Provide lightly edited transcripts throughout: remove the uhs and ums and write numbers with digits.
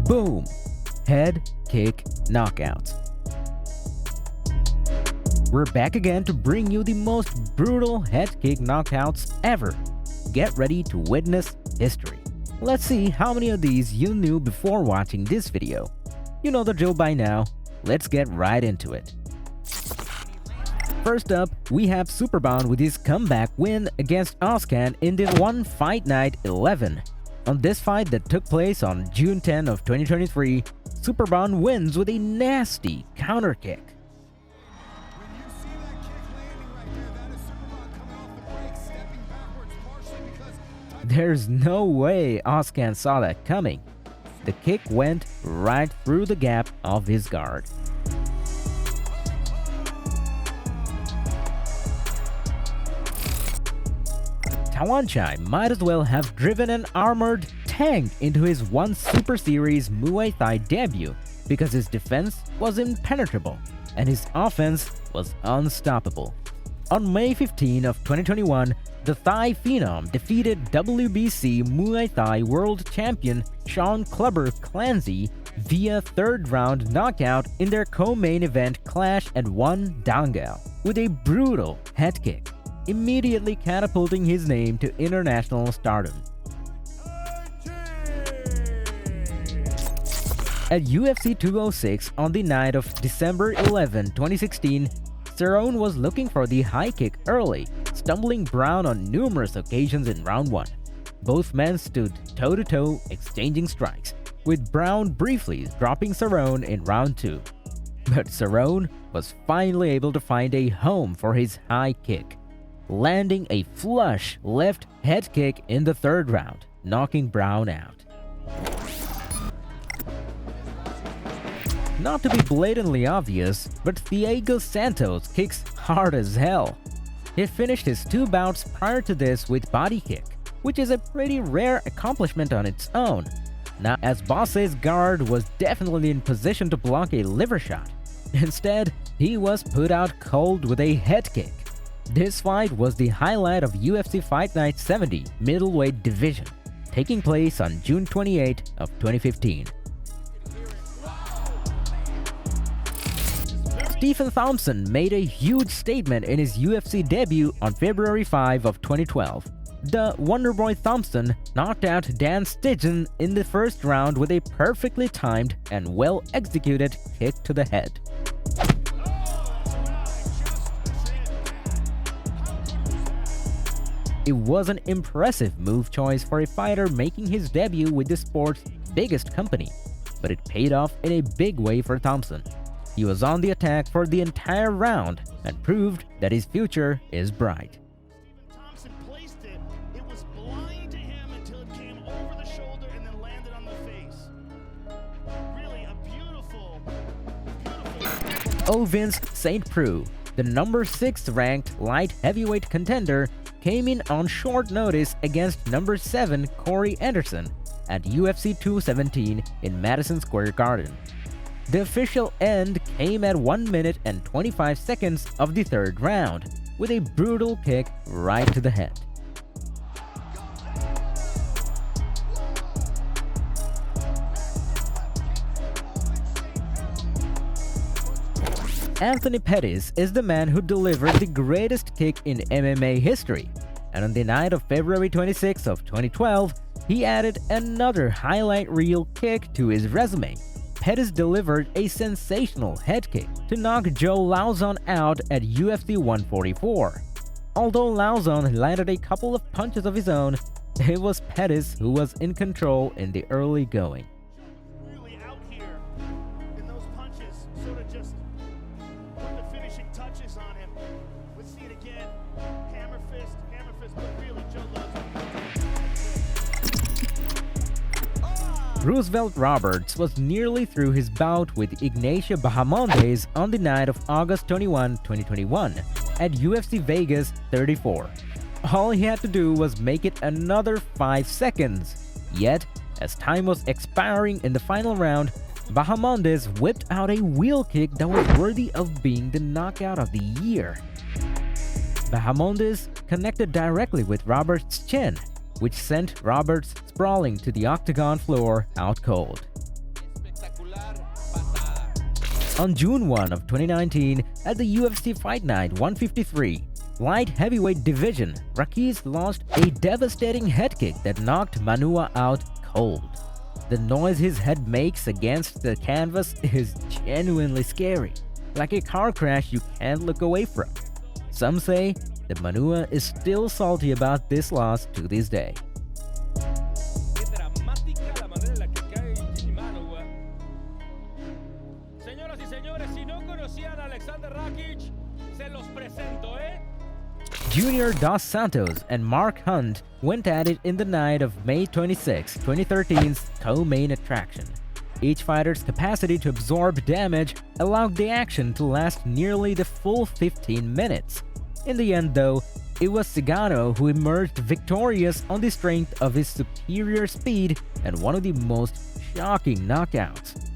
Boom! Head kick knockout. We're back again to bring you the most brutal head kick knockouts ever. Get ready to witness history. Let's see how many of these you knew before watching this video. You know the drill by now. Let's get right into it. First up, we have Superbon with his comeback win against Ozcan in the One Fight Night 11. On this fight that took place on June 10 of 2023, Superbon wins with a nasty counter kick. There's no way Ozcan saw that coming. The kick went right through the gap of his guard. Taiwanchai might as well have driven an armored tank into his One Super Series Muay Thai debut because his defense was impenetrable and his offense was unstoppable. On May 15 of 2021, the Thai Phenom defeated WBC Muay Thai World Champion Sean Clubber Clancy via third-round knockout in their co-main event clash at One Dangal with a brutal head kick, immediately catapulting his name to international stardom. At UFC 206 on the night of December 11, 2016, Cerrone was looking for the high kick early, stumbling Brown on numerous occasions in round 1. Both men stood toe-to-toe exchanging strikes, with Brown briefly dropping Cerrone in round 2. But Cerrone was finally able to find a home for his high kick, landing a flush left head kick in the third round, knocking Brown out. Not to be blatantly obvious, but Thiago Santos kicks hard as hell. He finished his 2 bouts prior to this with body kick, which is a pretty rare accomplishment on its own. Now, as Bosse's guard was definitely in position to block a liver shot. Instead, he was put out cold with a head kick. This fight was the highlight of UFC Fight Night 70 middleweight division, taking place on June 28 of 2015. Stephen Thompson made a huge statement in his UFC debut on February 5 of 2012. The Wonderboy Thompson knocked out Dan Stigen in the first round with a perfectly timed and well-executed kick to the head. It was an impressive move choice for a fighter making his debut with the sport's biggest company, but it paid off in a big way for Thompson. He was on the attack for the entire round and proved that his future is bright. Thompson placed it. It was blind to him until it came over the shoulder and then landed on the face. Really a beautiful. Vince St. Preux, the number 6 ranked light heavyweight contender, came in on short notice against number 7 Corey Anderson at UFC 217 in Madison Square Garden. The official end came at 1 minute and 25 seconds of the third round, with a brutal kick right to the head. Anthony Pettis is the man who delivered the greatest kick in MMA history, and on the night of February 26 of 2012, he added another highlight reel kick to his resume. Pettis delivered a sensational head kick to knock Joe Lauzon out at UFC 144. Although Lauzon landed a couple of punches of his own, it was Pettis who was in control in the early going. Really out here in those punches, sort of just put the finishing touches on him. Let's see it again. Hammer fist, but really Joe Lauzon. Roosevelt Roberts was nearly through his bout with Ignacio Bahamondes on the night of August 21, 2021 at UFC Vegas 34. All he had to do was make it another 5 seconds. Yet, as time was expiring in the final round, Bahamondes whipped out a wheel kick that was worthy of being the knockout of the year. Bahamondes connected directly with Roberts' chin, which sent Roberts sprawling to the octagon floor out cold. On June 1 of 2019, at the UFC Fight Night 153 light heavyweight division, Rakis launched a devastating head kick that knocked Manua out cold. The noise his head makes against the canvas is genuinely scary, like a car crash you can't look away from. Some say that Manua is still salty about this loss to this day. Junior Dos Santos and Mark Hunt went at it in the night of May 26, 2013's co-main attraction. Each fighter's capacity to absorb damage allowed the action to last nearly the full 15 minutes. In the end though, it was Cigano who emerged victorious on the strength of his superior speed and one of the most shocking knockouts.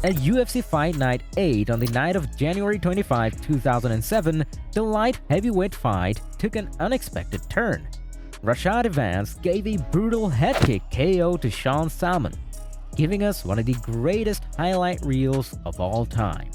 At UFC Fight Night 8 on the night of January 25, 2007, the light heavyweight fight took an unexpected turn. Rashad Evans gave a brutal head kick KO to Sean Salmon, giving us one of the greatest highlight reels of all time.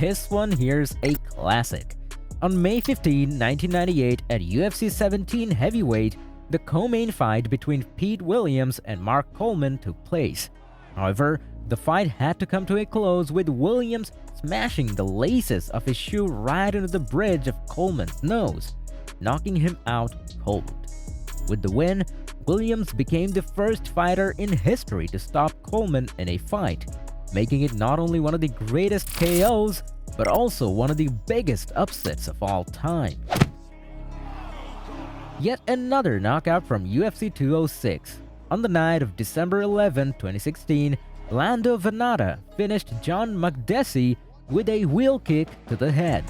This one here's a classic. On May 15, 1998 at UFC 17 heavyweight, the co-main fight between Pete Williams and Mark Coleman took place. However, the fight had to come to a close with Williams smashing the laces of his shoe right into the bridge of Coleman's nose, knocking him out cold. With the win, Williams became the first fighter in history to stop Coleman in a fight, making it not only one of the greatest KOs, but also one of the biggest upsets of all time. Yet another knockout from UFC 206. On the night of December 11, 2016, Lando Venata finished John Makdessi with a wheel kick to the head.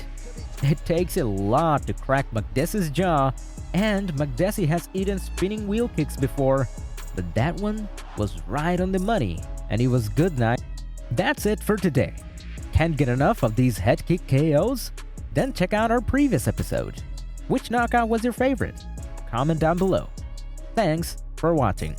It takes a lot to crack Makdessi's jaw, and Makdessi has eaten spinning wheel kicks before, but that one was right on the money, and it was good night. That's it for today. Can't get enough of these head kick KOs? Then check out our previous episode. Which knockout was your favorite? Comment down below. Thanks for watching.